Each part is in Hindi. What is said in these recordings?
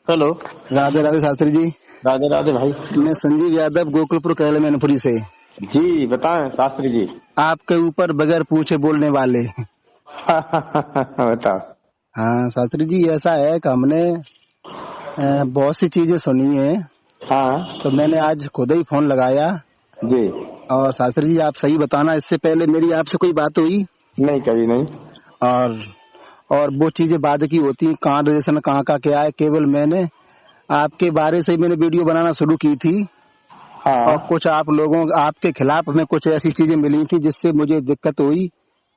हेलो। राधे राधे शास्त्री जी। राधे राधे भाई। मैं संजीव यादव गोकुलपुर कैले मैनपुरी से। जी बताएं शास्त्री जी। आपके ऊपर बगैर पूछे बोलने वाले। बताओ। हाँ शास्त्री जी, ऐसा है कि हमने बहुत सी चीजें सुनी है। हाँ तो मैंने आज खुद ही फोन लगाया। जी। और शास्त्री जी आप सही बताना, इससे पहले मेरी आपसे कोई बात हुई? नहीं, कभी नहीं। और वो चीजें बाद की होती, कहाँ रिलेशन कहाँ का क्या है। केवल मैंने आपके बारे से मैंने वीडियो बनाना शुरू की थी। हाँ और कुछ आप लोगों आपके खिलाफ में कुछ ऐसी चीजें मिली थी जिससे मुझे दिक्कत हुई।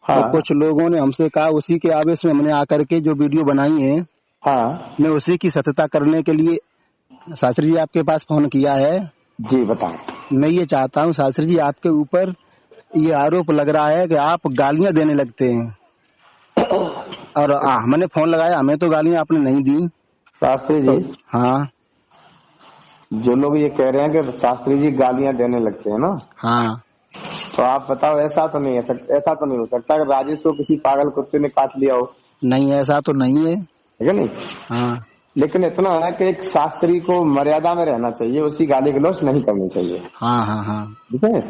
हाँ और कुछ लोगों ने हमसे कहा, उसी के आवेश में हमने आकर के जो वीडियो बनाई है, हाँ मैं उसी की सत्यता करने के लिए शास्त्री जी आपके पास फोन किया है। जी बताओ। मैं ये चाहता हूँ शास्त्री जी, आपके ऊपर ये आरोप लग रहा है कि आप गालियां देने लगते हैं। और हमने फोन लगाया, हमें तो गालियां आपने नहीं दी। शास्त्री जी, तो हाँ जो लोग ये कह रहे हैं कि शास्त्री जी गालियां देने लगते हैं ना, हाँ, तो आप बताओ, ऐसा तो नहीं है, ऐसा तो नहीं हो सकता कि राजेश को किसी पागल कुत्ते ने काट लिया हो। नहीं ऐसा तो नहीं है। है कि नहीं? हाँ लेकिन इतना है कि एक शास्त्री को मर्यादा में रहना चाहिए, उसकी गाली गलौज नहीं करनी चाहिए। हाँ हाँ हाँ। ठीक है।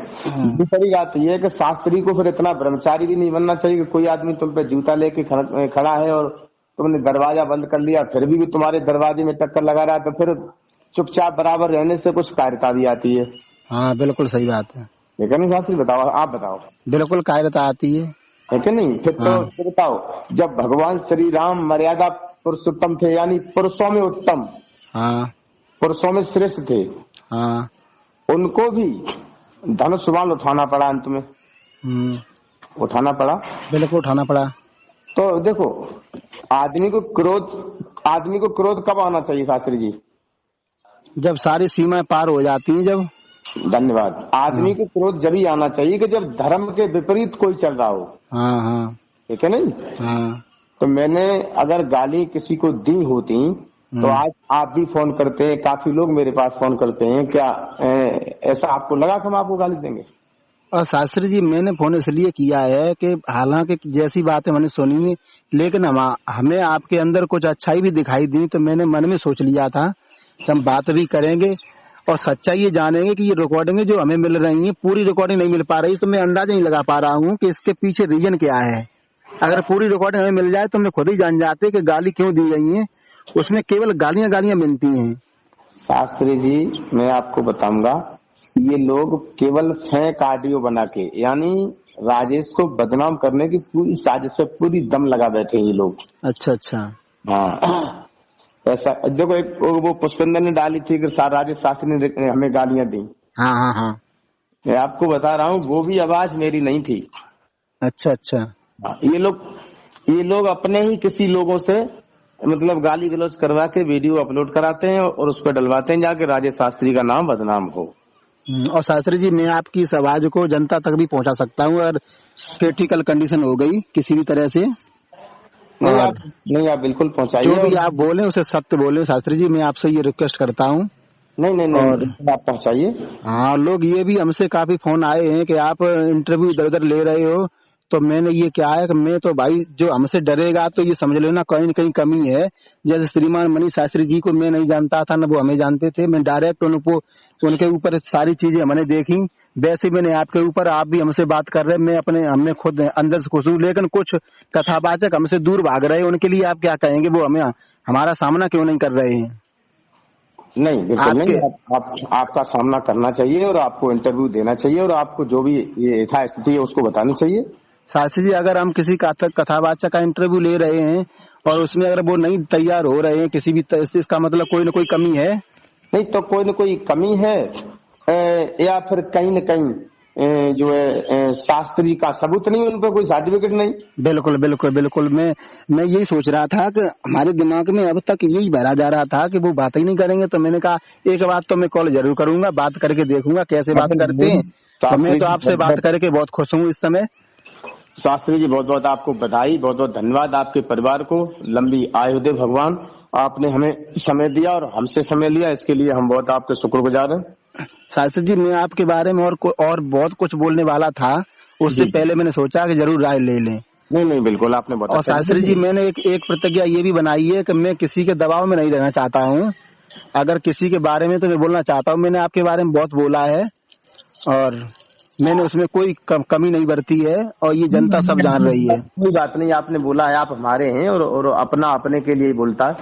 दूसरी बात यह है कि शास्त्री को फिर इतना ब्रह्मचारी भी नहीं बनना चाहिए कि कोई आदमी तुम पे जूता लेके खड़ा है और तुमने दरवाजा बंद कर लिया, फिर भी तुम्हारे दरवाजे में टक्कर लगा रहा है, तो फिर चुपचाप बराबर रहने से कुछ कायरता भी आती है। हाँ बिल्कुल सही बात है। लेकिन शास्त्री बताओ, आप बताओ। बिल्कुल कायरता आती है कि नहीं? हाँ फिर बताओ, जब भगवान श्री राम मर्यादा पुरुषोत्तम थे, यानी पुरुषों में उत्तम, हाँ पुरुषों में श्रेष्ठ थे, हाँ। उनको भी धनुष बाण उठाना पड़ा, अंत में उठाना पड़ा। बिल्कुल उठाना पड़ा। तो देखो, आदमी को क्रोध कब आना चाहिए शास्त्री जी? जब सारी सीमाएं पार हो जाती हैं, जब। धन्यवाद। आदमी को क्रोध जब ही आना चाहिए कि जब धर्म के विपरीत कोई चल रहा हो। हाँ हाँ ठीक है नहीं? हाँ। तो मैंने अगर गाली किसी को दी होती तो आज आप भी फोन करते हैं, काफी लोग मेरे पास फोन करते हैं, क्या ऐसा आपको लगा कि हम आपको गाली देंगे? और शास्त्री जी मैंने फोन इसलिए किया है कि हालांकि जैसी बातें मैंने सुनी है, लेकिन हमें आपके अंदर कुछ अच्छाई भी दिखाई दी, तो मैंने मन में सोच लिया था कि हम बात भी करेंगे और सच्चाई ये जानेंगे कि ये रिकॉर्डिंग जो हमें मिल रही है, पूरी रिकॉर्डिंग नहीं मिल पा रही, तो मैं अंदाजा नहीं लगा पा रहा हूँ कि इसके पीछे रीजन क्या है। अगर पूरी रिकॉर्डिंग हमें मिल जाए तो हम खुद ही जान जाते कि गाली क्यों दी गई है। उसमें केवल गालियां गालियां मिलती हैं। शास्त्री जी मैं आपको बताऊंगा, ये लोग केवल फेक ऑडियो बना के, यानी राजेश को बदनाम करने की पूरी साजिश से पूरी दम लगा बैठे ये लोग। अच्छा अच्छा। हाँ ऐसा देखो, एक वो पुष्पेंद्र ने डाली थी कि राजेश शास्त्री ने हमें गालियां दी। हाँ हाँ हाँ। मैं आपको बता रहा हूँ, वो भी आवाज मेरी नहीं थी। अच्छा अच्छा। ये लोग अपने ही किसी लोगों से मतलब गाली गलौज करवा के वीडियो अपलोड कराते हैं और उस पर डलवाते हैं जाके राजेश शास्त्री का नाम बदनाम हो। और शास्त्री जी मैं आपकी इस आवाज को जनता तक भी पहुंचा सकता हूँ, अगर क्रिटिकल कंडीशन हो गई किसी भी तरह से। नहीं आप बिल्कुल पहुंचाइए, जो भी आप बोले उसे सत्य बोले शास्त्री जी, मैं आपसे ये रिक्वेस्ट करता हूँ। नहीं और आप पहुंचाइए। हाँ, लोग ये भी हमसे काफी फोन आए हैं कि आप इंटरव्यू इधर उधर ले रहे हो, तो मैंने ये क्या है कि मैं तो भाई जो हमसे डरेगा तो ये समझ लेना कहीं न कहीं कमी है। जैसे श्रीमान मनीष शास्त्री जी को मैं नहीं जानता था, न वो हमें जानते थे, मैं डायरेक्ट उनके ऊपर सारी चीजें हमने देखी। वैसे मैंने आपके ऊपर, आप भी हमसे बात कर रहे हैं, हमने खुद अंदर से खुश हूँ, लेकिन कुछ कथावाचक हमसे दूर भाग रहे हैं, उनके लिए आप क्या कहेंगे? वो हमारा सामना क्यों नहीं कर रहे हैं? नहीं बिल्कुल नहीं, आपका सामना करना चाहिए और आपको इंटरव्यू देना चाहिए और आपको जो भी ये यथास्थिति है उसको बतानी चाहिए। शास्त्री जी अगर हम किसी कथावाचक का इंटरव्यू ले रहे हैं और उसमें अगर वो नहीं तैयार हो रहे हैं किसी भी तरह से, इसका मतलब कोई न कोई कमी है। नहीं तो कोई न कोई कमी है, या फिर कहीं न कहीं जो है शास्त्री का सबूत नहीं, उन पर कोई सर्टिफिकेट नहीं। बिल्कुल बिल्कुल बिल्कुल। मैं यही सोच रहा था कि हमारे दिमाग में अब तक यही भरा जा रहा था कि वो बात ही नहीं करेंगे, तो मैंने कहा एक बात तो मैं कॉल जरूर करूंगा, बात करके देखूंगा कैसे बात करते हैं। तो मैं तो आपसे बात करके बहुत खुश हूँ इस समय। शास्त्री जी बहुत बहुत आपको बधाई, बहुत बहुत धन्यवाद। आपके परिवार को लंबी आयु दे भगवान। आपने हमें समय दिया और हमसे समय लिया, इसके लिए हम बहुत आपके शुक्रगुजार हैं। शास्त्री जी मैं आपके बारे में और बहुत कुछ बोलने वाला था, उससे पहले मैंने सोचा कि जरूर राय ले लें। नहीं नहीं, बिल्कुल आपने और बताया। शास्त्री जी मैंने एक प्रतिज्ञा ये भी बनाई है कि मैं किसी के दबाव में नहीं रहना चाहता हूँ। अगर किसी के बारे में तो मैं बोलना चाहता हूँ, मैंने आपके बारे में बहुत बोला है और मैंने उसमें कोई कमी नहीं बरती है और ये जनता सब जान रही है। कोई बात नहीं, आपने बोला है, आप हमारे हैं और अपना अपने के लिए ही बोलता है।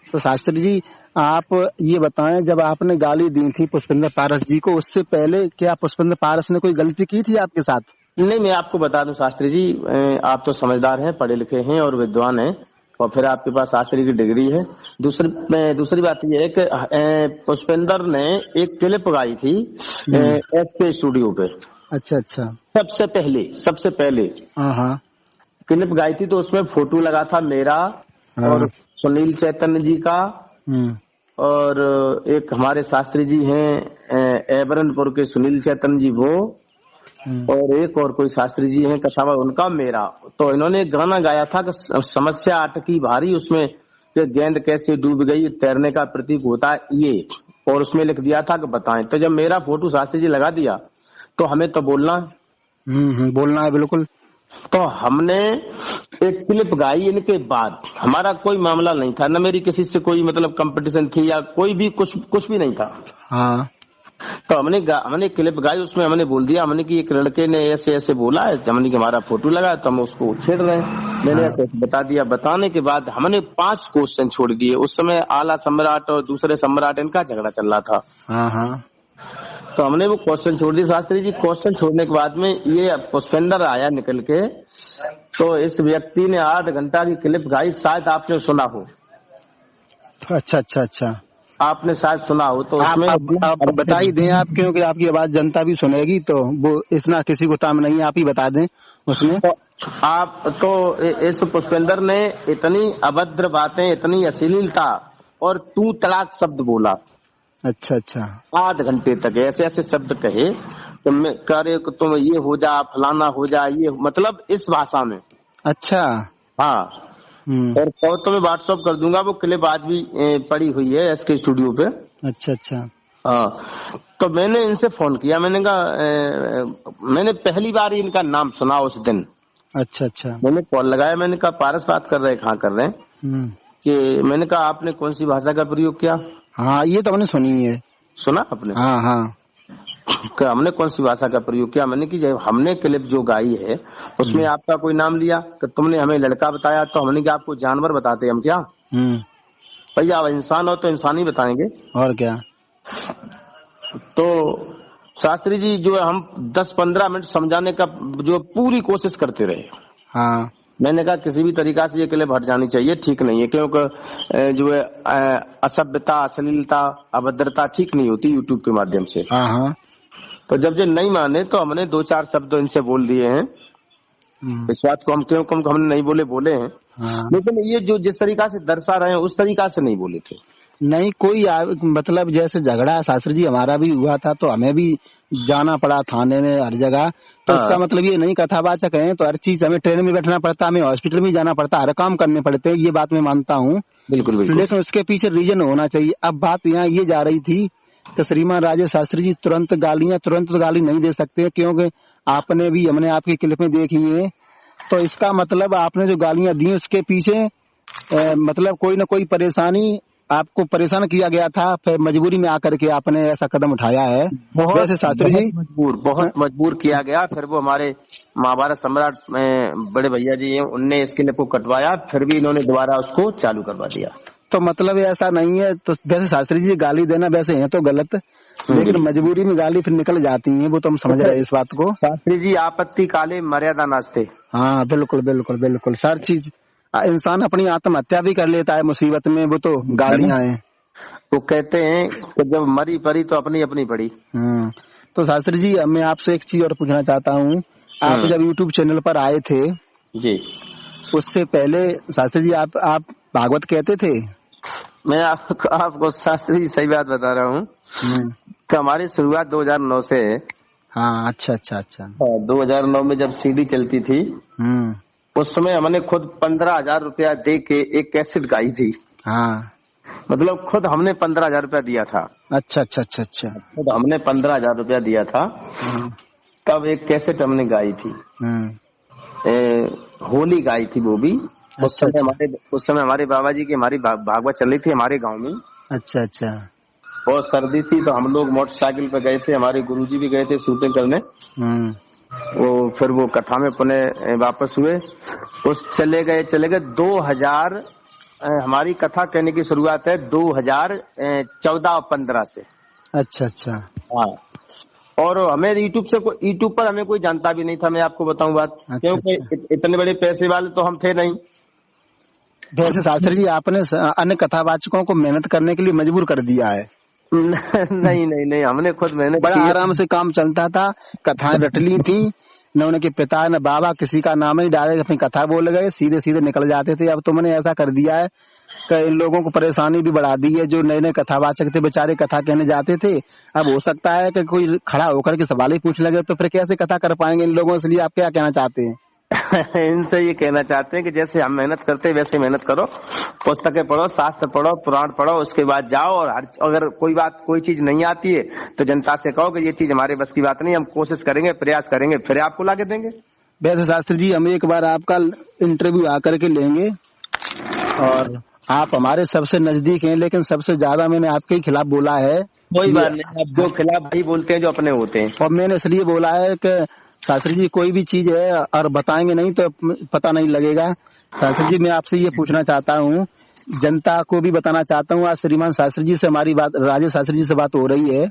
तो शास्त्री जी आप ये बताएं, जब आपने गाली दी थी पुष्पेंद्र पारस जी को, उससे पहले क्या पुष्पेंद्र पारस ने कोई गलती की थी आपके साथ? नहीं, मैं आपको बता दूं शास्त्री जी, आप तो समझदार हैं, पढ़े लिखे हैं और विद्वान हैं, और फिर आपके पास शास्त्री की डिग्री है। दूसरी बात यह है कि पुष्पेंद्र ने एक क्लिप गाई थी एसके स्टूडियो पे। अच्छा अच्छा। सबसे पहले हाँ क्लिप गाई थी, तो उसमें फोटो लगा था मेरा और सुनील चैतन्य जी का, और एक हमारे शास्त्री जी हैं एबरनपुर के सुनील चैतन्य जी वो, और एक और कोई शास्त्री जी हैं कसावा, उनका मेरा। तो इन्होंने गाना गाया था कि समस्या अटकी भारी, उसमें कि गेंद कैसे डूब गई, तैरने का प्रतीक होता है ये, और उसमें लिख दिया था कि बताएं। तो जब मेरा फोटो शास्त्री जी लगा दिया तो हमें तो बोलना है। बोलना है बिल्कुल। तो हमने एक क्लिप गाई, इनके बाद हमारा कोई मामला नहीं था, न मेरी किसी से कोई मतलब कंपटीशन थी या कोई भी कुछ भी नहीं था। हाँ। तो हमने क्लिप गाई, उसमें हमने बोल दिया हमने कि एक लड़के ने ऐसे ऐसे बोला है, हमने कि हमारा फोटो लगा, तो हम उसको छेड़ रहे हैं। मैंने ऐसे बता दिया। बताने के बाद हमने 5 क्वेश्चन छोड़ दिए। उस समय आला सम्राट और दूसरे सम्राट इनका झगड़ा चल रहा था। हाँ। तो हमने वो क्वेश्चन छोड़ दिए शास्त्री जी। क्वेश्चन छोड़ने के बाद में ये पुष्पेंद्र आया निकल के, तो इस व्यक्ति ने 8 घंटा की क्लिप गाई, शायद आपने सुना हो। अच्छा। आपने शायद सुना हो, तो उसमें आप बता ही दें आप, क्योंकि आपकी आवाज जनता भी सुनेगी, तो वो इतना किसी को टाइम नहीं है, आप ही बता दें उसमें। तो आप तो इस पुष्पेंद्र ने इतनी अभद्र बातें, इतनी अश्लीलता और तू तलाक शब्द बोला। अच्छा। 8 घंटे तक ऐसे ऐसे शब्द कहे, तुम करे तुम ये हो जा, फलाना हो जा, ये मतलब इस भाषा में। अच्छा। हाँ। और तो मैं व्हाट्सएप कर दूंगा, वो क्लिप आज भी पड़ी हुई है एसके स्टूडियो पे। अच्छा। हाँ। तो मैंने इनसे फोन किया, मैंने कहा मैंने पहली बार इनका नाम सुना उस दिन। अच्छा। मैंने कॉल लगाया, मैंने कहा पारस बात कर रहे हैं, कहाँ कर रहे हैं? कि मैंने कहा आपने कौन सी भाषा का प्रयोग किया? हाँ, ये तो हमने सुनी है। सुना आपने? हाँ। हमने कौन सी भाषा का प्रयोग किया? मैंने कि जब हमने क्लिप जो गाई है उसमें आपका कोई नाम लिया कि तुमने हमें लड़का बताया, तो हमने क्या आपको जानवर बताते हम क्या? भैया आप इंसान हो तो इंसान ही बताएंगे, और क्या। तो शास्त्री जी जो है, हम 10-15 मिनट समझाने का जो पूरी कोशिश करते रहे। हाँ। मैंने कहा किसी भी तरीका से ये क्लिप हट जानी चाहिए, ठीक नहीं है, क्योंकि जो है असभ्यता, अश्लीलता, अभद्रता ठीक नहीं होती यूट्यूब के माध्यम से। हाँ। तो जब ये नहीं माने तो हमने 2-4 शब्द इनसे बोल दिए हैं। इस बात को हम क्यों कम हमने नहीं बोले हैं। हाँ। लेकिन ये जो जिस तरीका से दर्शा रहे हैं उस तरीका से नहीं बोले थे। नहीं कोई मतलब जैसे झगड़ा शास्त्री जी हमारा भी हुआ था, तो हमें भी जाना पड़ा थाने में, हर जगह। तो इसका मतलब ये नहीं कथावाचक है, तो हर चीज हमें ट्रेन में बैठना पड़ता, हमें हॉस्पिटल में जाना पड़ता, हर काम करने पड़ते हैं, ये बात मैं मानता हूँ। बिल्कुल। लेकिन उसके पीछे रीजन होना चाहिए। अब बात यहाँ ये जा रही थी कि श्रीमान राजेश शास्त्री जी तुरंत गाली नहीं दे सकते, क्योंकि आपने भी, हमने आपकी क्लिप में देखी है। तो इसका मतलब आपने जो गालियां दी उसके पीछे मतलब कोई न कोई परेशानी, आपको परेशान किया गया था, फिर मजबूरी में आकर के आपने ऐसा कदम उठाया है। वैसे शास्त्री जी बहुत मजबूर किया गया। फिर वो हमारे महाभारत सम्राट बड़े भैया जी हैं, उनने इसके लिए को कटवाया, फिर भी इन्होंने दोबारा उसको चालू करवा दिया। तो मतलब ऐसा नहीं है। तो वैसे शास्त्री जी गाली देना वैसे है तो गलत, लेकिन मजबूरी में गाली फिर निकल जाती है, वो तो हम समझ रहे हैं इस बात को। शास्त्री जी आपत्ति काले मर्यादा नास्ते। हाँ बिल्कुल। हर चीज इंसान अपनी आत्महत्या भी कर लेता है मुसीबत में, वो तो गालियां हैं। वो कहते हैं कि जब मरी परी तो अपनी अपनी पड़ी। तो शास्त्री जी मैं आपसे एक चीज और पूछना चाहता हूँ। आप जब यूट्यूब चैनल पर आए थे जी, उससे पहले शास्त्री जी आप भागवत कहते थे? मैं आपको शास्त्री जी सही बात बता रहा हूँ कि हमारी शुरुआत 2009 से है। हाँ। अच्छा। 2009 में जब सीडी चलती थी, उस समय हमने खुद 15,000 रुपया दे के एक कैसेट गाई थी। हाँ। मतलब खुद हमने 15,000 रुपया दिया था। अच्छा। खुद हमने 15,000 रुपया दिया था, तब एक कैसेट हमने गाई थी। होली गाई थी वो भी। अच्छा उस समय हमारे बाबा जी की हमारी भागवत चल रही थी हमारे गांव में। अच्छा अच्छा। बहुत सर्दी थी तो हम लोग मोटरसाइकिल पे गए थे, हमारे गुरुजी भी गए थे शूटिंग करने। फिर वो कथा में पुनः वापस हुए। उस चले गए 2000, हमारी कथा कहने की शुरुआत है 2014-15 से। अच्छा अच्छा। हाँ, और हमें यूट्यूब पर हमें कोई जानता भी नहीं था, मैं आपको बताऊं बात, अच्छा क्योंकि अच्छा। इतने बड़े पैसे वाले तो हम थे नहीं। वैसे शास्त्री जी आपने अन्य कथावाचकों को मेहनत करने के लिए मजबूर कर दिया है। नहीं नहीं नहीं, हमने खुद मेहनत बड़ा की है। आराम से काम चलता था, कथाएं रट ली थी, न उनके पिता न बाबा किसी का नाम ही डाले, अपनी कथा बोल गए, सीधे सीधे निकल जाते थे। अब तो मैंने ऐसा कर दिया है कि इन लोगों को परेशानी भी बढ़ा दी है। जो नए नए कथावाचक थे बेचारे कथा कहने जाते थे, अब हो सकता है कि कोई खड़ा होकर के सवाल ही पूछ लगे तो फिर कैसे कथा कर पाएंगे इन लोगों से। लिए आप क्या कहना चाहते हैं? इनसे ये कहना चाहते हैं कि जैसे हम मेहनत करते हैं वैसे मेहनत करो, पुस्तकें पढ़ो, शास्त्र पढ़ो, पुराण पढ़ो, उसके बाद जाओ। और अगर कोई चीज नहीं आती है तो जनता से कहो कि ये चीज हमारे बस की बात नहीं, हम कोशिश करेंगे, प्रयास करेंगे, फिर आपको लाके देंगे। वैसे शास्त्री जी हम एक बार आपका इंटरव्यू आकर के लेंगे, और आप हमारे सबसे नजदीक हैं, लेकिन सबसे ज्यादा मैंने आपके ही खिलाफ बोला है। कोई बात नहीं, आप जो खिलाफ भाई बोलते हैं जो अपने होते हैं। और मैंने इसलिए बोला है कि शास्त्री जी कोई भी चीज है और बताएंगे नहीं तो पता नहीं लगेगा। शास्त्री जी मैं आपसे ये पूछना चाहता हूँ, जनता को भी बताना चाहता हूँ, आज श्रीमान शास्त्री जी से हमारी बात, राजेश शास्त्री जी से बात हो रही है,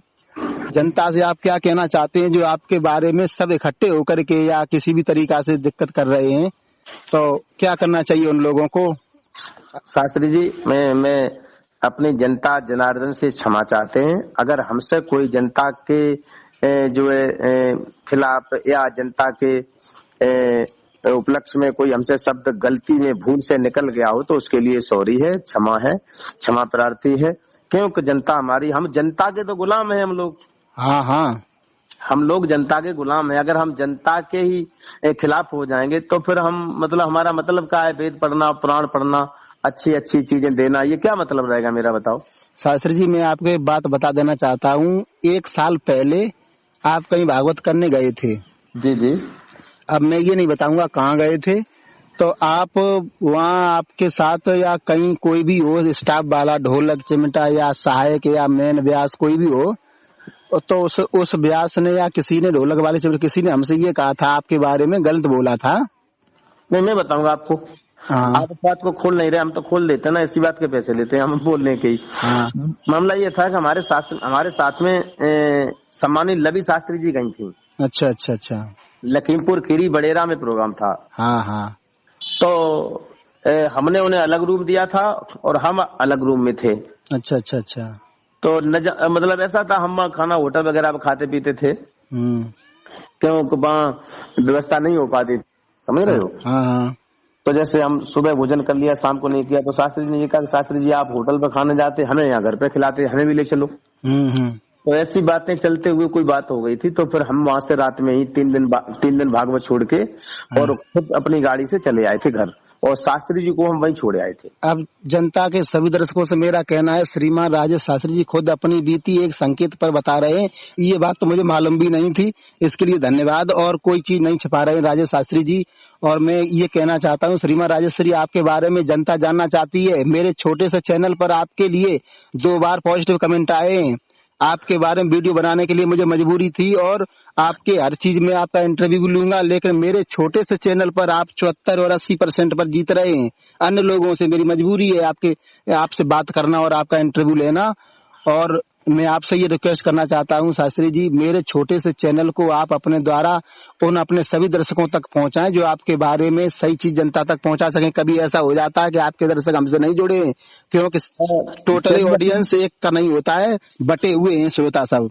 जनता से आप क्या कहना चाहते हैं जो आपके बारे में सब इकट्ठे होकर के या किसी भी तरीका से दिक्कत कर रहे हैं, तो क्या करना चाहिए उन लोगों को? शास्त्री जी मैं अपनी जनता जनार्दन से क्षमा चाहते हैं। अगर हमसे कोई जनता के जो है खिलाफ या जनता के उपलक्ष्य में कोई हमसे शब्द गलती में भूल से निकल गया हो तो उसके लिए सॉरी है, क्षमा प्रार्थी है। क्योंकि जनता हमारी, हम जनता के तो गुलाम है हम लोग। हाँ हाँ, हम लोग जनता के गुलाम है। अगर हम जनता के ही खिलाफ हो जाएंगे तो फिर हम हमारा मतलब क्या है? वेद पढ़ना, पुराण पढ़ना, अच्छी अच्छी चीजें देना, ये क्या मतलब रहेगा मेरा, बताओ। शास्त्री जी मैं आपको एक बात बता देना चाहता हूँ, 1 साल पहले आप कहीं भागवत करने गए थे। जी जी। अब मैं ये नहीं बताऊंगा कहाँ गए थे, तो आप वहाँ आपके साथ या कहीं कोई भी हो स्टाफ वाला, ढोलक चिमटा या सहायक या मेन व्यास कोई भी हो, तो उस व्यास ने या किसी ने, ढोलक वाले चिमटे किसी ने हमसे ये कहा था आपके बारे में, गलत बोला था। नहीं, मैं बताऊंगा आपको। हाँ। आप इस बात को खोल नहीं रहे, हम तो खोल देते हैं ना, इसी बात के पैसे लेते हैं हम बोलने के ही। हाँ। मामला ये था कि हमारे साथ में सम्मानित लवी शास्त्री जी गई थी। अच्छा अच्छा अच्छा। लखीमपुर खीरी बडेरा में प्रोग्राम था। हाँ हाँ। तो हमने उन्हें अलग रूम दिया था और हम अलग रूम में थे। अच्छा अच्छा अच्छा। तो मतलब ऐसा था, हम खाना होटल वगैरह खाते पीते थे, क्योंकि वहाँ व्यवस्था नहीं हो पाती, समझ रहे हो। हाँ हाँ। तो जैसे हम सुबह भोजन कर लिया, शाम को नहीं किया, तो शास्त्री जी ने ये कहा, शास्त्री जी आप होटल पर खाने जाते, हमें यहाँ घर पे खिलाते, हमें भी ले चलो। तो ऐसी बातें चलते हुए कोई बात हो गई थी, तो फिर हम वहां से रात में ही 3 दिन भागवत छोड़ के और खुद अपनी गाड़ी से चले आए थे घर, और शास्त्री जी को हम वहीं छोड़े आए थे। अब जनता के सभी दर्शकों से मेरा कहना है, श्रीमान राजेश शास्त्री जी खुद अपनी बीती एक संकेत पर बता रहे हैं, ये बात तो मुझे मालूम भी नहीं थी, इसके लिए धन्यवाद। और कोई चीज नहीं छिपा रहे हैं राजेश शास्त्री जी। और मैं ये कहना चाहता हूँ श्रीमान राजेश्वरी, आपके बारे में जनता जानना चाहती है। मेरे छोटे से चैनल पर आपके लिए 2 बार पॉजिटिव कमेंट आए हैं। आपके बारे में वीडियो बनाने के लिए मुझे मजबूरी थी, और आपके हर चीज में आपका इंटरव्यू भी लूंगा, लेकिन मेरे छोटे से चैनल पर आप 74 और 80% पर जीत रहे हैं। अन्य लोगों से मेरी मजबूरी है आपसे बात करना और आपका इंटरव्यू लेना। और मैं आपसे ये रिक्वेस्ट करना चाहता हूँ शास्त्री जी, मेरे छोटे से चैनल को आप अपने द्वारा उन अपने सभी दर्शकों तक पहुंचाएं जो आपके बारे में सही चीज जनता तक पहुंचा सकें। कभी ऐसा हो जाता है कि आपके दर्शक हमसे नहीं जुड़े हैं, क्योंकि टोटली ऑडियंस एक का नहीं होता है, बटे हुए हैं श्रोता सब।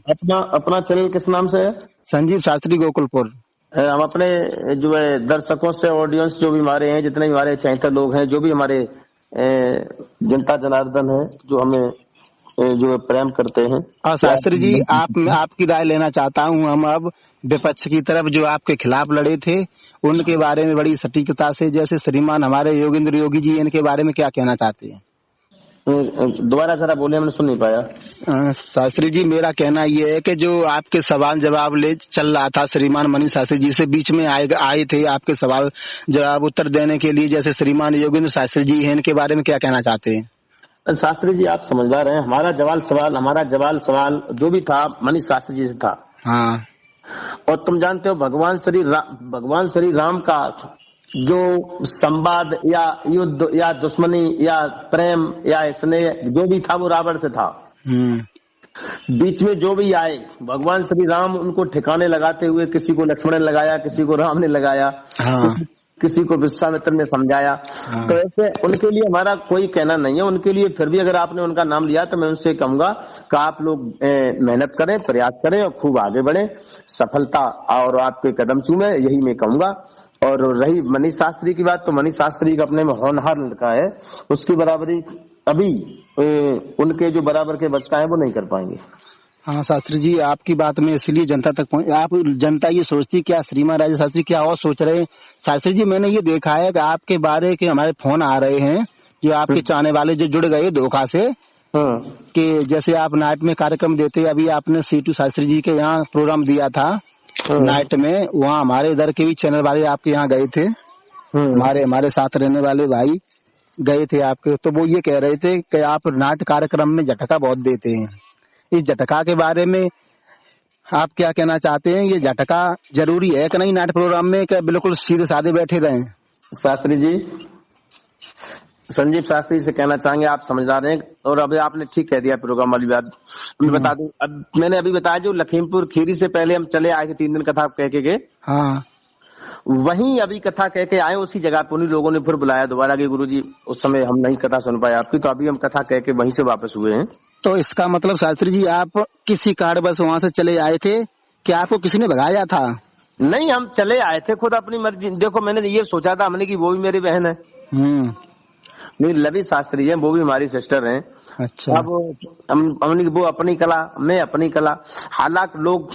अपना चैनल किस नाम से है? संजीव शास्त्री गोकुलपुर। हम अपने जो है दर्शकों से, ऑडियंस जो भी हमारे हैं, जितने हमारे चाहते लोग हैं, जो भी हमारे जनता जनार्दन है, जो हमें जो प्रेम करते हैं। और शास्त्री जी आपकी राय लेना चाहता हूँ, हम अब विपक्ष की तरफ जो आपके खिलाफ लड़े थे उनके बारे में बड़ी सटीकता से, जैसे श्रीमान हमारे योगेंद्र योगी जी, इनके बारे में क्या कहना चाहते हैं? दोबारा जरा बोले, हमने सुन नहीं पाया। शास्त्री जी, मेरा कहना ये है कि जो आपके सवाल जवाब ले चल रहा था श्रीमान मनीष शास्त्री जी से, बीच में आए थे आपके सवाल जवाब उत्तर देने के लिए, जैसे श्रीमान योगेंद्र शास्त्री जी हैं, इनके बारे में क्या कहना चाहते हैं? शास्त्री जी, आप समझदार हैं। हमारा जवाब सवाल जो भी था मनीष शास्त्री जी से था। हाँ, और तुम जानते हो भगवान श्री राम का जो संवाद या युद्ध या दुश्मनी या प्रेम या स्नेह जो भी था वो रावण से था। बीच में जो भी आए भगवान श्री राम उनको ठिकाने लगाते हुए, किसी को लक्ष्मण ने लगाया, किसी को राम ने लगाया, हाँ, किसी को विश्वामित्र ने समझाया। हाँ। तो ऐसे उनके लिए हमारा कोई कहना नहीं है। उनके लिए फिर भी अगर आपने उनका नाम लिया तो मैं उनसे कहूंगा कि आप लोग मेहनत करें, प्रयास करें और खूब आगे बढ़े, सफलता और आपके कदम चूमे, यही मैं कहूंगा। और रही मनीष शास्त्री की बात, तो मनीष शास्त्री का अपने में होनहार लड़का है, उसकी बराबरी अभी उनके जो बराबर के बच्चा है वो नहीं कर पाएंगे। हाँ शास्त्री जी, आपकी बात में इसलिए जनता तक आप जनता ये सोचती क्या श्रीमान राजा शास्त्री क्या और सोच रहे हैं? शास्त्री जी, मैंने ये देखा है कि आपके बारे के हमारे फोन आ रहे हैं, जो आपके चाहने वाले जो जुड़ गए धोखा से, कि जैसे आप नाइट में कार्यक्रम देते, अभी आपने सीटू शास्त्री जी के यहाँ प्रोग्राम दिया था नाइट में, वहाँ हमारे इधर के भी चैनल वाले आपके यहाँ गए थे, हमारे साथ रहने वाले भाई गए थे आपके, तो वो ये कह रहे थे कि आप नाट्य कार्यक्रम में झटका बहुत देते हैं। इस झटका के बारे में आप क्या कहना चाहते हैं? ये झटका जरूरी है कि नहीं नाट्य प्रोग्राम में, कि बिल्कुल सीधे साधे बैठे रहें? शास्त्री जी, संजीव शास्त्री से कहना चाहेंगे, आप समझदार हैं और अभी आपने ठीक कह दिया प्रोग्राम वाली बात। मैं बता दूं, अब मैंने अभी बताया जो लखीमपुर खीरी से पहले हम चले आए थे, 3 दिन कथा कह के गए। हाँ, वहीं अभी कथा कह के आए, उसी जगह पर उन्हीं लोगों ने फिर बुलाया दोबारा कि गुरुजी उस समय हम नहीं कथा सुन पाए आपकी, तो अभी हम कथा कह के वहीं से वापस हुए हैं। तो इसका मतलब शास्त्री जी आप किसी कारणवश वहाँ से चले आए थे, क्या आपको किसी ने भगाया था? नहीं, हम चले आए थे खुद अपनी मर्जी। देखो मैंने ये सोचा था हमने कि वो भी मेरी बहन है, नहीं लवी शास्त्री है, वो भी हमारी सिस्टर हैं। अच्छा। अब हमने वो अपनी कला, मैं अपनी कला, हालांकि लोग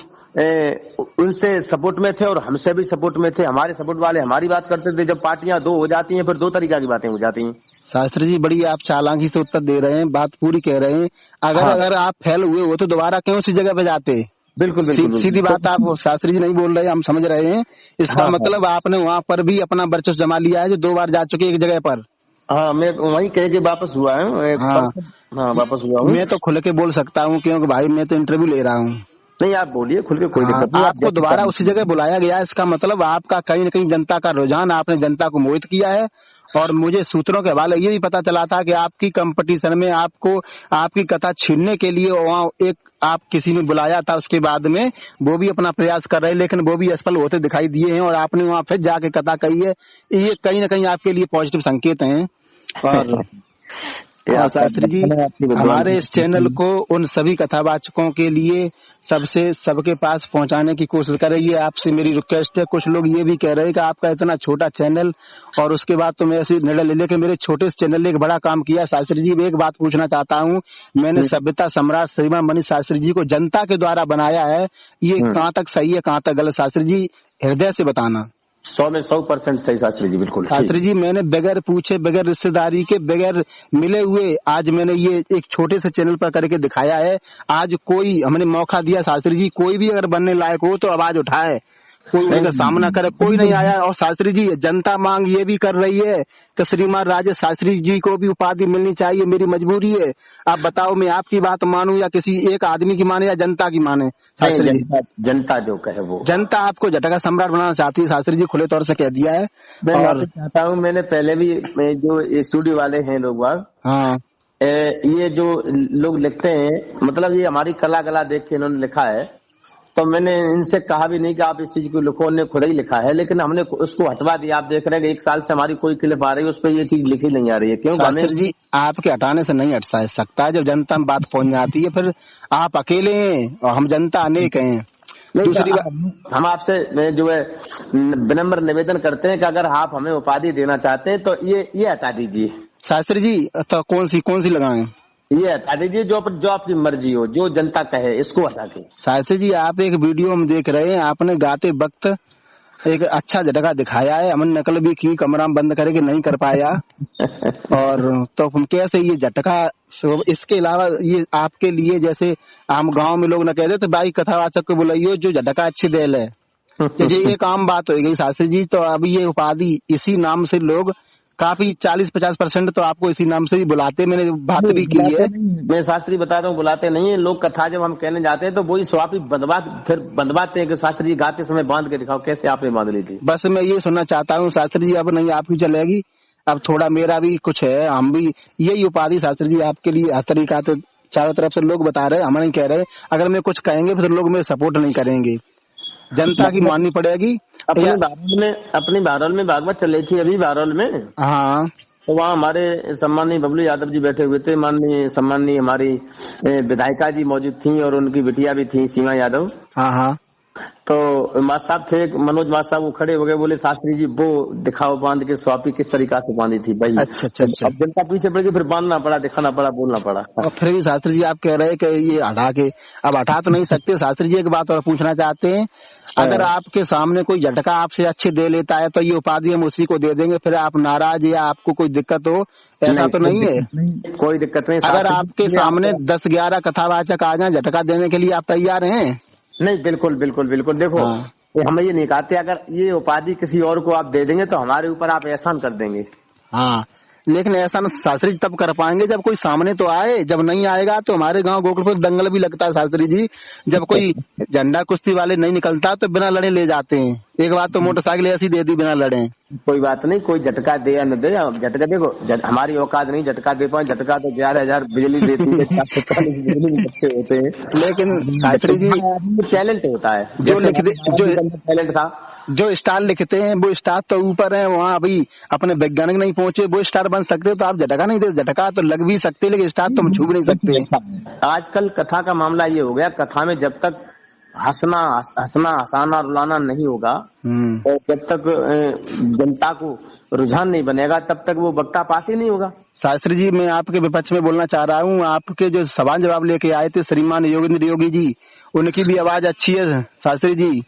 उनसे सपोर्ट में थे और हमसे भी सपोर्ट में थे। हमारे सपोर्ट वाले हमारी बात करते थे, जब पार्टियां 2 हो जाती हैं फिर 2 तरीका की बातें हो जाती हैं। शास्त्री जी, बड़ी आप चालाकी से उत्तर दे रहे हैं, बात पूरी कह रहे हैं। अगर आप फेल हुए हो तो दोबारा क्यों उसी जगह पे जाते? बिल्कुल सीधी बात आप शास्त्री जी नहीं बोल रहे, हम समझ रहे हैं। इसका मतलब आपने वहाँ पर भी अपना वर्चस्व जमा लिया है, जो 2 बार जा चुके एक जगह पर। हाँ, मैं वहीं कह के वापस हुआ है। हाँ, वापस हुआ हूँ। मैं तो खुल के बोल सकता हूँ, क्योंकि भाई मैं तो इंटरव्यू ले रहा हूँ। नहीं, आप बोलिए खुल के, कोई दिक्कत नहीं। आपको दोबारा उसी जगह बुलाया गया, इसका मतलब आपका कहीं न कहीं जनता का रुझान, आपने जनता को मोहित किया है। और मुझे सूत्रों के हवाले ये भी पता चला था कि आपकी कंपटीशन में आपको आपकी कथा छीनने के लिए वहाँ एक आप किसी ने बुलाया था, उसके बाद में वो भी अपना प्रयास कर रहे हैं, लेकिन वो भी असफल होते दिखाई दिए हैं, और आपने वहाँ फिर जाके कथा कही है। ये कहीं न कहीं आपके लिए पॉजिटिव संकेत हैं। और शास्त्री जी, हमारे इस चैनल को उन सभी कथावाचकों के लिए सबके पास पहुंचाने की कोशिश करें, ये आपसे मेरी रिक्वेस्ट है। कुछ लोग ये भी कह रहे हैं कि आपका इतना छोटा चैनल, और उसके बाद तो मैं ऐसे निर्णय ले लिया कि मेरे छोटे चैनल ने एक बड़ा काम किया। शास्त्री जी, मैं एक बात पूछना चाहता हूँ, मैंने सभ्यता सम्राट श्रीमान मनीष शास्त्री जी को जनता के द्वारा बनाया है, ये कहाँ तक सही है कहाँ तक गलत? शास्त्री जी हृदय से बताना। 100 में 100% सही शास्त्री जी, बिल्कुल। शास्त्री जी, मैंने बगैर पूछे, बगैर रिश्तेदारी के, बगैर मिले हुए आज मैंने ये एक छोटे से चैनल पर करके दिखाया है। आज कोई हमने मौका दिया शास्त्री जी, कोई भी अगर बनने लायक हो तो आवाज उठाए, कोई उनका सामना करे, कोई नहीं आया। और शास्त्री जी, जनता मांग ये भी कर रही है कि श्रीमान राजा शास्त्री जी को भी उपाधि मिलनी चाहिए, मेरी मजबूरी है। आप बताओ, मैं आपकी बात मानूं या किसी एक आदमी की माने या जनता की माने? शास्त्री जी, जनता जो कहे वो। जनता आपको झटका सम्राट बनाना चाहती है, शास्त्री जी खुले तौर से कह दिया है। मैं चाहता हूँ, मैंने पहले भी जो स्टूडियो वाले हैं लोग बाग, हाँ, ये जो लोग लिखते हैं, मतलब ये हमारी कला देख के इन्होंने लिखा है, तो मैंने इनसे कहा भी नहीं कि आप इस चीज को लिखो, उन्होंने खुद ही लिखा है, लेकिन हमने उसको हटवा दिया। आप देख रहे हैं कि 1 साल से हमारी कोई क्लिप आ रही है, उस पर ये चीज लिखी नहीं आ रही है। क्यों? शास्त्री जी, आपके हटाने से नहीं हट सकता, जब जनता में बात पहुंच जाती है, फिर आप अकेले हैं और हम जनता अनेक हैं। दूसरी बात, हम आपसे जो है विनम्र निवेदन करते हैं कि अगर आप हमें उपाधि देना चाहते हैं तो ये हटा दीजिए। शास्त्री जी, तो कौन सी लगाएं? ये हटा दीजिए, जो आपकी मर्जी हो, जो जनता कहे, इसको हटा के। शास्त्री जी, आप एक वीडियो हम देख रहे हैं, आपने गाते वक्त एक अच्छा झटका दिखाया है, हमने नकल भी की, कमरा में बंद करके नहीं कर पाया। और तो हम कैसे ये झटका, इसके अलावा ये आपके लिए जैसे आम गांव में लोग न कहते तो भाई कथावाचक को बुलाइयो जो झटका अच्छी दे ले, तो ये एक आम बात हो गई शास्त्री जी। तो अब ये उपाधि इसी नाम से लोग काफी 40-50% तो आपको इसी नाम से ही बुलाते, मैंने बात भी की है। मैं शास्त्री बता रहा हूँ, बुलाते नहीं है लोग। कथा जब हम कहने जाते हैं तो वही स्वापी बंधवाते हैं कि शास्त्री जी गाते समय बांध के दिखाओ, कैसे आपने बांध ली थी। बस मैं ये सुनना चाहता हूँ शास्त्री जी, अब नहीं आपकी चलेगी, अब थोड़ा मेरा भी कुछ है, हम भी यही उपाधि शास्त्री जी आपके लिए हर तरीका तो चारों तरफ से लोग बता रहे, हम नहीं कह रहे। अगर मैं कुछ कहेंगे फिर लोग मेरे सपोर्ट नहीं करेंगे, जनता की माननी पड़ेगी। अपनी बारौल में भागवत चल रही थी अभी बारौल में। हाँ, तो वहाँ हमारे सम्माननीय बबलू यादव जी बैठे हुए थे, सम्माननीय हमारी विधायिका जी मौजूद थी और उनकी बिटिया भी थी सीमा यादव। हाँ हाँ। तो मास साहब थे, मनोज मास साहब, वो खड़े हो गए, बोले शास्त्री जी वो दिखाओ बांध के स्वापी किस तरीका से बांधी थी भाई। अच्छा। अब जनता पीछे पड़ गई, फिर बांधना पड़ा, दिखाना पड़ा, बोलना पड़ा। और फिर भी शास्त्री जी आप कह रहे हैं कि ये हटा के, अब हटा तो नहीं सकते। शास्त्री जी एक बात और पूछना चाहते हैं, अगर आपके सामने कोई झटका आपसे अच्छे दे लेता है तो ये उपाधि हम उसी को दे देंगे, फिर आप नाराज या आपको कोई दिक्कत हो, ऐसा तो नहीं है? कोई दिक्कत नहीं। अगर आपके सामने 10-11 कथावाचक आ जाए झटका देने के लिए, आप तैयार हैं? नहीं, बिल्कुल। देखो हम ये नहीं कहते, अगर ये उपाधि किसी और को आप दे देंगे तो हमारे ऊपर आप एहसान कर देंगे। हाँ, लेकिन ऐसा ना शास्त्री जी तब कर पाएंगे जब कोई सामने तो आए, जब नहीं आएगा तो हमारे गांव गोकुलपुर दंगल भी लगता है शास्त्री जी। जब कोई झंडा कुश्ती वाले नहीं निकलता तो बिना लड़े ले जाते हैं। एक बात तो मोटरसाइकिल ऐसी दे दी बिना लड़े। कोई बात नहीं, कोई झटका दे या न दे, झटका देखो हमारी औकात नहीं झटका दे पाए, झटका तो 11,000 बिजली देती है, बिजली बच्चे होते हैं। लेकिन शास्त्री जी टैलेंट होता है, जो लिखते, जो टैलेंट था, जो स्टार लिखते हैं वो स्टार तो ऊपर है, वहाँ अभी अपने वैज्ञानिक नहीं पहुंचे, वो स्टार बन सकते हो तो आप झटका नहीं दे, झटका तो लग भी सकते लेकिन स्टार तो हम छू नहीं सकते। आजकल कथा का मामला ये हो गया, कथा में जब तक हंसाना रुलाना नहीं होगा और जब तक जनता को रुझान नहीं बनेगा तब तक वो वक्ता पास ही नहीं होगा। शास्त्री जी मैं आपके विपक्ष में बोलना चाह रहा हूँ, आपके जो सवाल जवाब लेके आए थे श्रीमान योगेंद्र योगी जी, उनकी भी आवाज अच्छी है शास्त्री जी,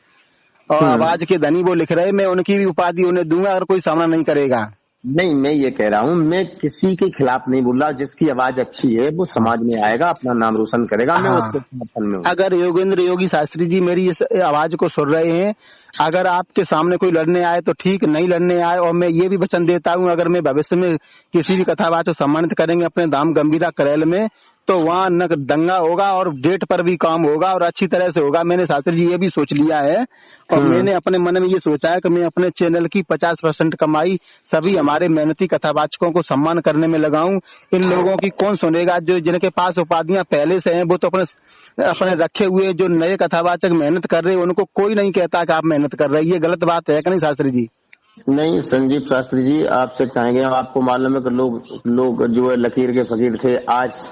और आवाज के धनी वो लिख रहे, मैं उनकी भी उपाधि उन्हें दूंगा अगर कोई सामना नहीं करेगा। नहीं, मैं ये कह रहा हूँ, मैं किसी के खिलाफ नहीं बोल रहा, जिसकी आवाज अच्छी है वो समाज में आएगा, अपना नाम रोशन करेगा। मैं उसके समर्थन में हूँ। अगर योगेंद्र योगी शास्त्री जी मेरी इस आवाज को सुन रहे हैं, अगर आपके सामने कोई लड़ने आए तो ठीक, नहीं लड़ने आए, और मैं ये भी वचन देता हूँ अगर मैं भविष्य में किसी भी कथावाचक को सम्मानित करेंगे अपने धाम गंभीरा करेल में, तो वहाँ न दंगा होगा और डेट पर भी काम होगा और अच्छी तरह से होगा। मैंने शास्त्री जी ये भी सोच लिया है और मैंने अपने मन में ये सोचा है कि मैं अपने चैनल की 50% कमाई सभी हमारे मेहनती कथावाचकों को सम्मान करने में लगाऊं। इन लोगों की कौन सुनेगा, जो जिनके पास उपाधियां पहले से हैं वो तो अपने रखे हुए, जो नए कथावाचक मेहनत कर रहे हैं उनको कोई नहीं कहता कि आप मेहनत कर रहे हैं। ये गलत बात है कि नहीं शास्त्री जी? नहीं संजीव शास्त्री जी, आपसे चाहेंगे, आपको मालूम है कि लोग जो है लकीर के फकीर थे, आज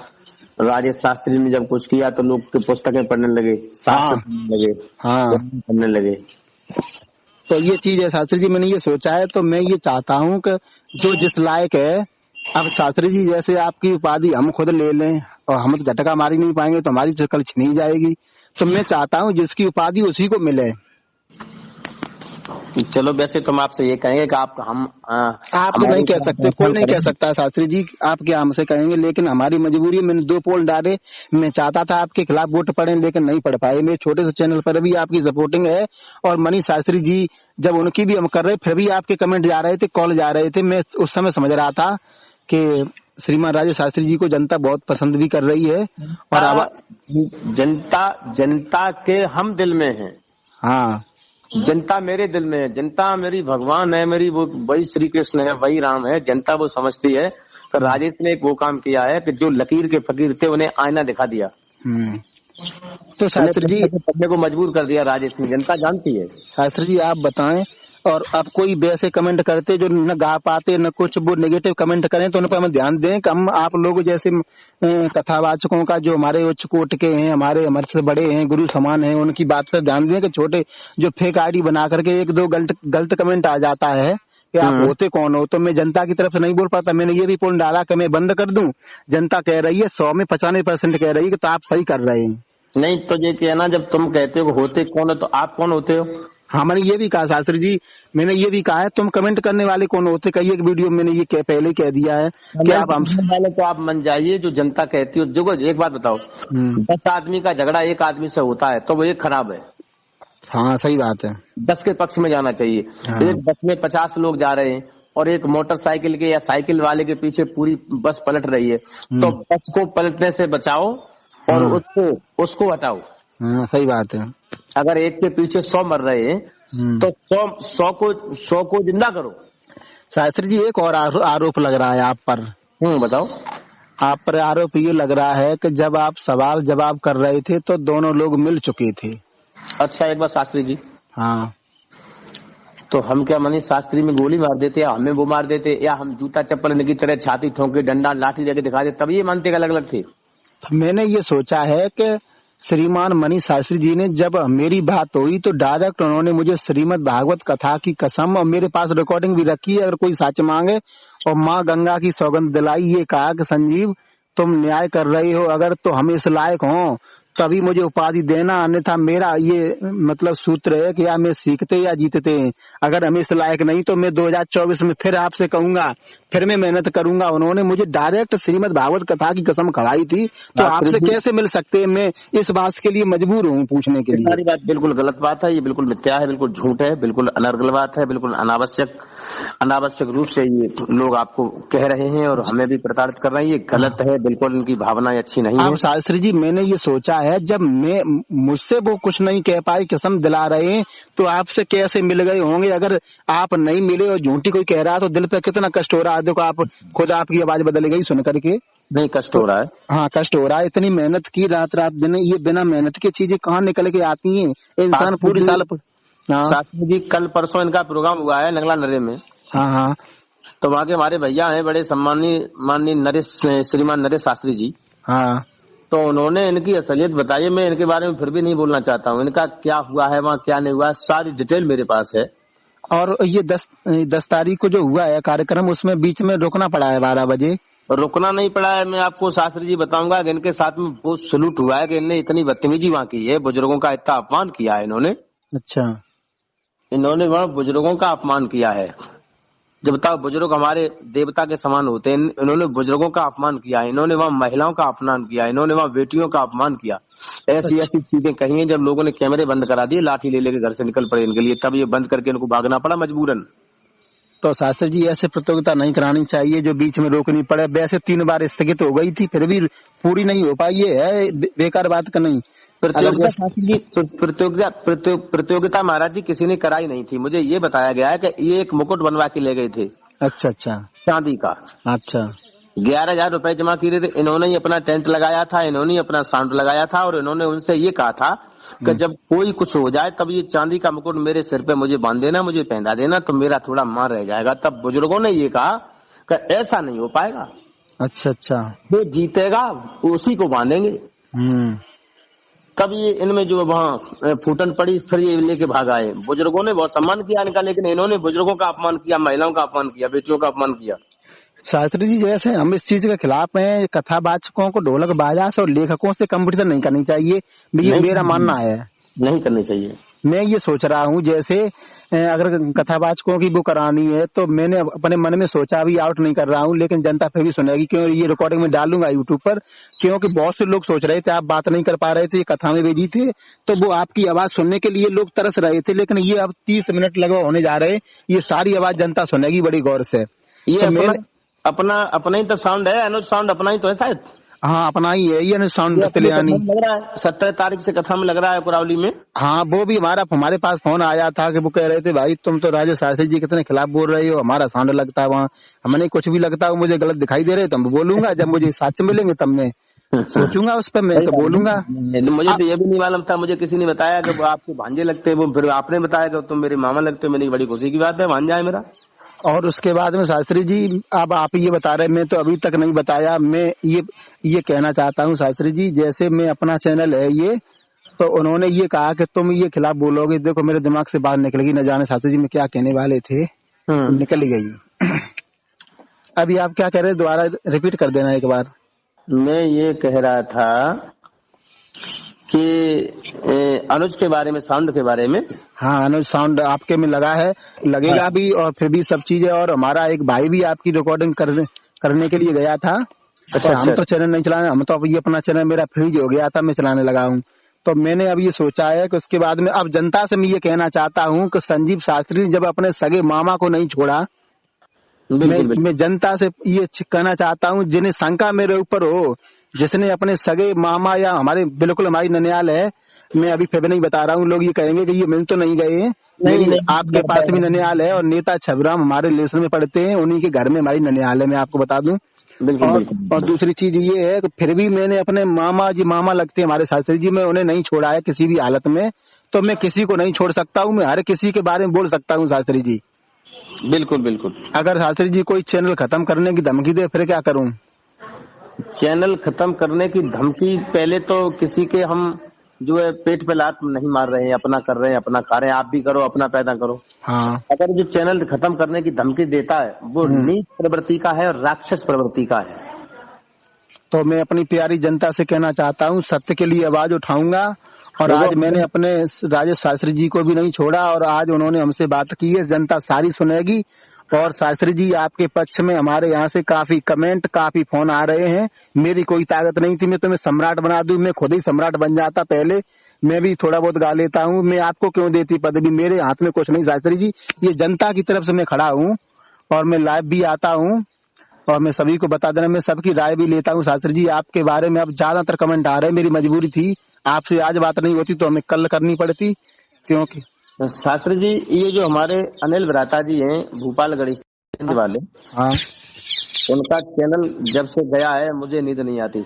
राजेश शास्त्री ने जब कुछ किया तो लोग की पुस्तकें पढ़ने लगे, शास्त्र पढ़ने लगे। तो ये चीज है शास्त्री जी, मैंने ये सोचा है, तो मैं ये चाहता हूँ कि जो जिस लायक है, अब शास्त्री जी जैसे आपकी उपाधि हम खुद ले लें और हम तो झटका मारी नहीं पाएंगे तो हमारी तो कल छीनी जाएगी, तो मैं चाहता हूँ जिसकी उपाधि उसी को मिले। चलो वैसे तो हम आपसे ये कहेंगे कि आप तो नहीं कह सकते, कोई नहीं कह सकता शास्त्री जी, आप क्या हमसे कहेंगे, लेकिन हमारी मजबूरी, मैंने 2 पोल डाले, मैं चाहता था आपके खिलाफ वोट पड़े लेकिन नहीं पड़ पाए। मेरे छोटे से चैनल पर भी आपकी सपोर्टिंग है और मनीष शास्त्री जी जब उनकी भी हम कर रहे फिर भी आपके कमेंट जा रहे थे, कॉल जा रहे थे। मैं उस समय समझ रहा था कि श्रीमान राजेश शास्त्री जी को जनता बहुत पसंद भी कर रही है और जनता के हम दिल में है। हाँ, जनता मेरे दिल में है, जनता मेरी भगवान है, मेरी वो वही श्री कृष्ण है, वही राम है, जनता वो समझती है। तो राजेश ने एक वो काम किया है कि जो लकीर के फकीर थे उन्हें आईना दिखा दिया, तो शास्त्री जी पढ़ने को मजबूर कर दिया राजेश ने, जनता जानती है। शास्त्री जी आप बताएं, और अब कोई वैसे कमेंट करते जो न गा पाते न कुछ, वो नेगेटिव कमेंट करें तो उन पर हम ध्यान दें कि हम आप लोग जैसे कथावाचकों का जो हमारे उच्च कोट के हैं, हमारे से बड़े हैं, गुरु समान हैं, उनकी बात पर ध्यान दें कि छोटे जो फेक आईडी बना करके 1-2 गलत कमेंट आ जाता है कि आप होते कौन हो, तो मैं जनता की तरफ से नहीं बोल पाता। मैंने ये भी पोल डाला कि मैं बंद कर दूं, जनता कह रही है 100 में 95% कह रही है कि तो आप सही कर रहे हैं। नहीं तो ये कहना, जब तुम कहते हो होते कौन हो तो आप कौन होते हो? हाँ, मैंने ये भी कहा शास्त्री जी, मैंने ये भी कहा है, तुम कमेंट करने वाले कौन होते? कई एक वीडियो मैंने ये पहले ही कह दिया है कि आप हमसे वाले तो आप मन जाइए, जो जनता कहती है। देखो एक बात बताओ, 10 आदमी का झगड़ा एक आदमी से होता है तो वो एक खराब है। हाँ सही बात है। 10 के पक्ष में जाना चाहिए। हाँ। एक बस में 50 लोग जा रहे हैं और एक मोटरसाइकिल के या साइकिल वाले के पीछे पूरी बस पलट रही है, तो बस को पलटने से बचाओ और उसको हटाओ। हाँ सही बात है। अगर एक के पीछे 100 मर रहे हैं तो 100 को जिंदा करो। शास्त्री जी, एक और आरोप लग रहा है आप पर। बताओ। आप पर आरोप ये लग रहा है कि जब आप सवाल जवाब कर रहे थे तो दोनों लोग मिल चुके थे। अच्छा, एक बार शास्त्री जी, हाँ, तो हम क्या मनीष शास्त्री में गोली मार देते या हमें वो मार देते, या हम जूता चप्पल की तरह छाती ठोक के डंडा लाठी लेके दिखा देते, तब ये मानते अलग अलग थे। तो मैंने ये सोचा है कि श्रीमान मनीष शास्त्री जी ने जब मेरी बात हुई तो डायरेक्ट उन्होंने मुझे श्रीमद् भागवत कथा की कसम, और मेरे पास रिकॉर्डिंग भी रखी है, अगर कोई सच मांगे, और माँ गंगा की सौगंध दिलाई, ये कहा कि संजीव तुम न्याय कर रहे हो, अगर तो हम इस लायक हों तभी मुझे उपाधि देना, अन्यथा मेरा ये मतलब सूत्र है कि या मैं सीखते या जीतते हैं, अगर हम इस लायक नहीं तो मैं 2024 में फिर आपसे कहूंगा, फिर मैं मेहनत करूंगा। उन्होंने मुझे डायरेक्ट श्रीमद् भागवत कथा की कसम खड़ाई थी, तो आपसे कैसे मिल सकते हैं? मैं इस बात के लिए मजबूर हूँ पूछने के लिए। सारी बात बिल्कुल गलत बात है, ये बिल्कुल मिथ्या है, बिल्कुल झूठ है, बिल्कुल अनर्गल बात है, बिल्कुल अनावश्यक रूप से ये लोग आपको कह रहे हैं और हमें भी प्रताड़ित कर रहे हैं। ये गलत है, बिल्कुल इनकी भावनाएं अच्छी नहीं है। अब शास्त्री जी, मैंने ये सोचा है, जब मुझसे वो कुछ नहीं कह पाए, कसम दिला रहे हैं, तो आपसे कैसे मिल गए होंगे? अगर आप नहीं मिले और झूठी कोई कह रहा है तो दिल पे कितना कष्ट हो रहा है। देखो आप खुद, आपकी आवाज बदल गई सुन करके। नहीं, कष्ट हो रहा है। हाँ, कष्ट हो रहा है। इतनी मेहनत की, रात रात दिन, ये बिना मेहनत की चीजें कहाँ निकल के आती हैं? इंसान पूरी साल। शास्त्री जी, कल परसों इनका प्रोग्राम हुआ है नंगला नरे में। हाँ हाँ। तो वहाँ के हमारे भैया हैं बड़े माननीय नरेश, श्रीमान नरेश शास्त्री जी। हाँ, तो उन्होंने इनकी असलियत बताई। मैं इनके बारे में फिर भी नहीं बोलना चाहता हूँ, इनका क्या हुआ है वहाँ, क्या नहीं हुआ, सारी डिटेल मेरे पास है। और ये 10 तारीख को जो हुआ है कार्यक्रम, उसमें बीच में रुकना पड़ा है 12 बजे। रुकना नहीं पड़ा है। मैं आपको शास्त्री जी बताऊंगा कि इनके साथ में बहुत सलूट हुआ है कि इनने इतनी बदतमीजी वहाँ की है, बुजुर्गों का इतना अपमान किया है इन्होंने। अच्छा, इन्होंने वहाँ बुजुर्गों का अपमान किया है। जब बताओ, बुजुर्ग हमारे देवता के समान होते हैं, इन्होंने बुजुर्गों का अपमान किया है, इन्होंने वहाँ महिलाओं का अपमान किया, इन्होंने वहाँ बेटियों का अपमान किया। ऐसी ऐसी चीजें कही हैं। जब लोगों ने कैमरे बंद करा दिए, लाठी ले लेके घर से निकल पड़े इनके लिए, तब ये बंद करके इनको भागना पड़ा मजबूरन। तो शास्त्री जी, ऐसे प्रतियोगिता नहीं करानी चाहिए जो बीच में रोकनी पड़े। वैसे 3 बार स्थगित हो गई थी, फिर भी पूरी नहीं हो पाई, ये है बेकार बात का नहीं। प्रतियोगिता महाराज जी किसी ने कराई नहीं थी। मुझे ये बताया गया है कि ये एक मुकुट बनवा के ले गए थे। अच्छा अच्छा, चांदी का। अच्छा, 11,000 रुपए जमा किए थे। इन्होंने ही अपना टेंट लगाया था, इन्होंने ही अपना साउंड लगाया था, और इन्होंने उनसे ये कहा था कि जब कोई कुछ हो जाए तब ये चांदी का मुकुट मेरे सिर पे मुझे बांध देना, मुझे पहना देना, तो मेरा थोड़ा मान रह जाएगा। तब बुजुर्गों ने ये कहा कि ऐसा नहीं हो पाएगा। अच्छा अच्छा, जो जीतेगा उसी को बांधेंगे। तब ये इनमें जो वहाँ फूटन पड़ी, फिर ये लेके भाग आए। बुजुर्गों ने बहुत सम्मान किया इनका, लेकिन इन्होंने बुजुर्गों का अपमान किया, महिलाओं का अपमान किया, बेटियों का अपमान किया। शास्त्री जी, जैसे हम इस चीज के खिलाफ हैं, कथावाचकों को ढोलक बाजा और लेखकों से कंपटीशन नहीं करनी चाहिए, ये मेरा मानना है। नहीं करनी चाहिए। मैं ये सोच रहा हूँ, जैसे अगर कथावाचकों की वो करानी है तो मैंने अपने मन में सोचा, अभी आउट नहीं कर रहा हूँ, लेकिन जनता फिर भी सुनेगी, क्यों ये रिकॉर्डिंग में डालूंगा यूट्यूब पर, क्योंकि बहुत से लोग सोच रहे थे आप बात नहीं कर पा रहे थे, कथा में भेजी थे, तो वो आपकी आवाज सुनने के लिए लोग तरस रहे थे, लेकिन ये अब 30 मिनट लगभग होने जा रहे हैं, ये सारी आवाज जनता सुनेगी बड़ी गौर से। ये अपना ही तो साउंड है, अनुज साउंड अपना ही तो है शायद। हाँ, अपना ही है ये साउंड कल्याणी। लग रहा है 17 तारीख से कथा में लग रहा है कुरावली में। हाँ, वो भी हमारे पास फोन आया था कि वो कह रहे थे, भाई तुम तो राजेश शास्त्री जी कितने खिलाफ बोल रहे हो, हमारा साउंड लगता है वहाँ, हमें कुछ भी लगता है मुझे गलत दिखाई दे रहे तो मैं बोलूंगा, जब मुझे साक्ष्य मिलेंगे तब मैं सोचूंगा उस पर, मैं तो बोलूंगा। मुझे तो ये भी नहीं मालूम था, मुझे किसी ने बताया कि आपके भांजे लगते हैं, वो फिर आपने बताया कि तुम मेरे मामा लगते हो। मेरी बड़ी खुशी की बात है, भांजा है मेरा। और उसके बाद में शास्त्री जी, अब आप ये बता रहे, मैं तो अभी तक नहीं बताया, मैं ये कहना चाहता हूँ शास्त्री जी, जैसे मैं अपना चैनल है ये, तो उन्होंने ये कहा कि तुम ये खिलाफ बोलोगे, देखो मेरे दिमाग से बात निकल गई, न जाने शास्त्री जी में क्या कहने वाले थे, निकल गई। अभी आप क्या कह रहे, दोबारा रिपीट कर देना एक बार। मैं ये कह रहा था कि अनुज के बारे में, साउंड के बारे में। हाँ, अनुज साउंड आपके में लगा है, लगेगा भी, और फिर भी सब चीजें। और हमारा एक भाई भी आपकी रिकॉर्डिंग करने के लिए गया था। अच्छा, हम तो चैनल नहीं चलाने, हम तो अब ये अपना चैनल मेरा फ्रीज हो गया था, मैं चलाने लगा हूँ। तो मैंने अब ये सोचा है कि उसके बाद में अब जनता से मैं ये कहना चाहता हूँ कि संजीव शास्त्री ने जब अपने सगे मामा को नहीं छोड़ा, मैं जनता से ये कहना चाहता हूँ, जिन्हें शंका मेरे ऊपर हो, जिसने अपने सगे मामा या हमारे बिल्कुल हमारी ननियाल है, मैं अभी फिर नहीं बता रहा हूँ, लोग ये कहेंगे कि ये मिल तो नहीं गए, मेरी आपके पास भी ननियाल है, और नेता छबराम हमारे रिलेशन में पड़ते हैं, उन्हीं के घर में हमारी ननियाल है, मैं आपको बता दूं। और दूसरी चीज ये है कि फिर भी मैंने अपने मामा लगते हैं हमारे शास्त्री जी, मैं उन्हें नहीं छोड़ा है किसी भी हालत में। तो मैं किसी को नहीं छोड़ सकता हूँ, मैं हर किसी के बारे में बोल सकता हूँ शास्त्री जी। बिल्कुल। अगर शास्त्री जी कोई चैनल खत्म करने की धमकी दे, फिर क्या करूँ? चैनल खत्म करने की धमकी, पहले तो किसी के हम जो है पेट पे लात नहीं मार रहे हैं, अपना कर रहे हैं, अपना कार्य आप भी करो, अपना पैदा करो। हाँ। अगर जो चैनल खत्म करने की धमकी देता है वो नीच प्रवृत्ति का है और राक्षस प्रवृत्ति का है। तो मैं अपनी प्यारी जनता से कहना चाहता हूँ, सत्य के लिए आवाज उठाऊंगा। और आज मैंने अपने राजेश शास्त्री जी को भी नहीं छोड़ा, और आज उन्होंने हमसे बात की है, जनता सारी सुनेगी। और शास्त्री जी आपके पक्ष में हमारे यहाँ से काफी कमेंट, काफी फोन आ रहे हैं। मेरी कोई ताकत नहीं थी, मैं तुम्हें सम्राट बना दूं, मैं खुद ही सम्राट बन जाता पहले। मैं भी थोड़ा बहुत गा लेता हूँ, मैं आपको क्यों देती पदवी, मेरे हाथ में कुछ नहीं शास्त्री जी। ये जनता की तरफ से मैं खड़ा हूँ, और मैं लाइव भी आता हूँ, और मैं सभी को बता देना, मैं सबकी राय भी लेता हूँ। शास्त्री जी आपके बारे में अब ज्यादातर कमेंट आ रहे हैं, मेरी मजबूरी थी, आपसे आज बात नहीं होती तो हमें कल करनी पड़ती, क्योंकि शास्त्री जी ये जो हमारे अनिल विराता जी हैं भोपालगढ़ वाले, हाँ, उनका चैनल जब से गया है मुझे नींद नहीं आती।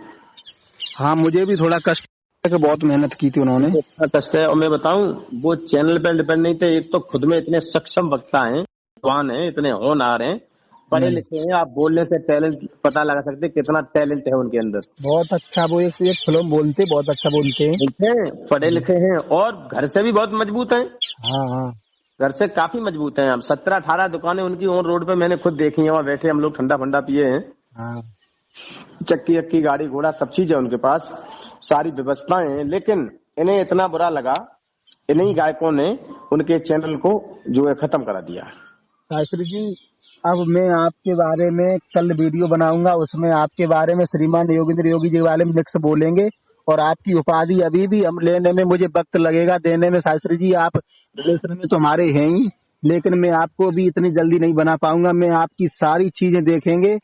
हाँ, मुझे भी थोड़ा कष्ट है, बहुत मेहनत की थी उन्होंने, इतना कष्ट है। और मैं बताऊं, वो चैनल पर डिपेंड नहीं थे, एक तो खुद में इतने सक्षम वक्ता हैं, जवान हैं, इतने होनहार हैं, पढ़े लिखे हैं, आप बोलने से टैलेंट पता लगा सकते कितना टैलेंट है उनके अंदर। बहुत अच्छा, वो एक फिल्म बोलते, बहुत अच्छा बोलते हैं, पढ़े लिखे हैं, और घर से भी बहुत मजबूत हैं। हाँ, घर से काफी मजबूत हैं। हम 17-18 दुकानें उनकी ऑन रोड पे मैंने खुद देखी है, वहाँ बैठे हम लोग ठंडा फंडा पिए हैं। हाँ। चक्की अक्की गाड़ी घोड़ा सब चीज है उनके पास, सारी व्यवस्थाएं हैं। लेकिन इन्हें इतना बुरा लगा, इन्हीं गायकों ने उनके चैनल को जो है खत्म करा दिया। शास्त्री जी अब मैं आपके बारे में कल वीडियो बनाऊंगा, उसमें आपके बारे में श्रीमान योगेंद्र योगी जी के बारे में मिक्स बोलेंगे। और आपकी उपाधि अभी भी हम लेने में मुझे वक्त लगेगा देने में। शास्त्री जी आप रिलेशन में तो हमारे हैं ही, लेकिन मैं आपको भी इतनी जल्दी नहीं बना पाऊंगा। मैं आपकी सारी चीजें देखेंगे,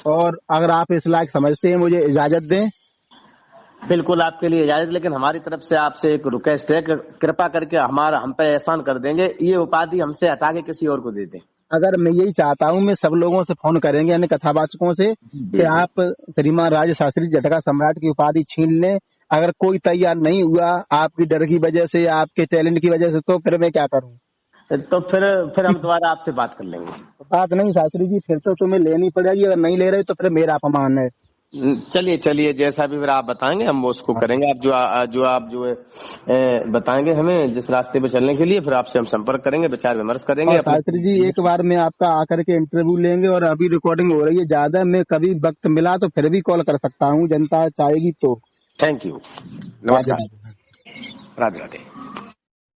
और अगर आप इस लायक समझते हैं मुझे इजाजत दें। बिल्कुल आपके लिए इजाजत, लेकिन हमारी तरफ से आपसे एक रिक्वेस्ट है, कृपा करके हम पे एहसान कर देंगे, ये उपाधि हमसे हटा के किसी और को दे दें। अगर मैं यही चाहता हूँ, मैं सब लोगों से फोन करेंगे, यानी कथावाचकों से, कि आप श्रीमान राज शास्त्री जटका सम्राट की उपाधि छीन लें। अगर कोई तैयार नहीं हुआ आपकी डर की वजह से, आपके टैलेंट की वजह से, तो फिर मैं क्या करूँ? तो फिर हम दोबारा आपसे बात कर लेंगे। बात नहीं शास्त्री जी, फिर तो तुम्हें लेनी पड़ेगी, अगर नहीं ले रहे तो फिर मेरा अपमान है। चलिए जैसा भी फिर आप बताएंगे हम वो उसको करेंगे। आप जो है बताएंगे हमें जिस रास्ते पे चलने के लिए, फिर आपसे हम संपर्क करेंगे, विचार विमर्श करेंगे। शास्त्री जी एक बार मैं आपका आकर के इंटरव्यू लेंगे, और अभी रिकॉर्डिंग हो रही है ज्यादा, मैं कभी वक्त मिला तो फिर भी कॉल कर सकता हूँ, जनता चाहेगी तो। थैंक यू, नमस्कार, राधे राधे।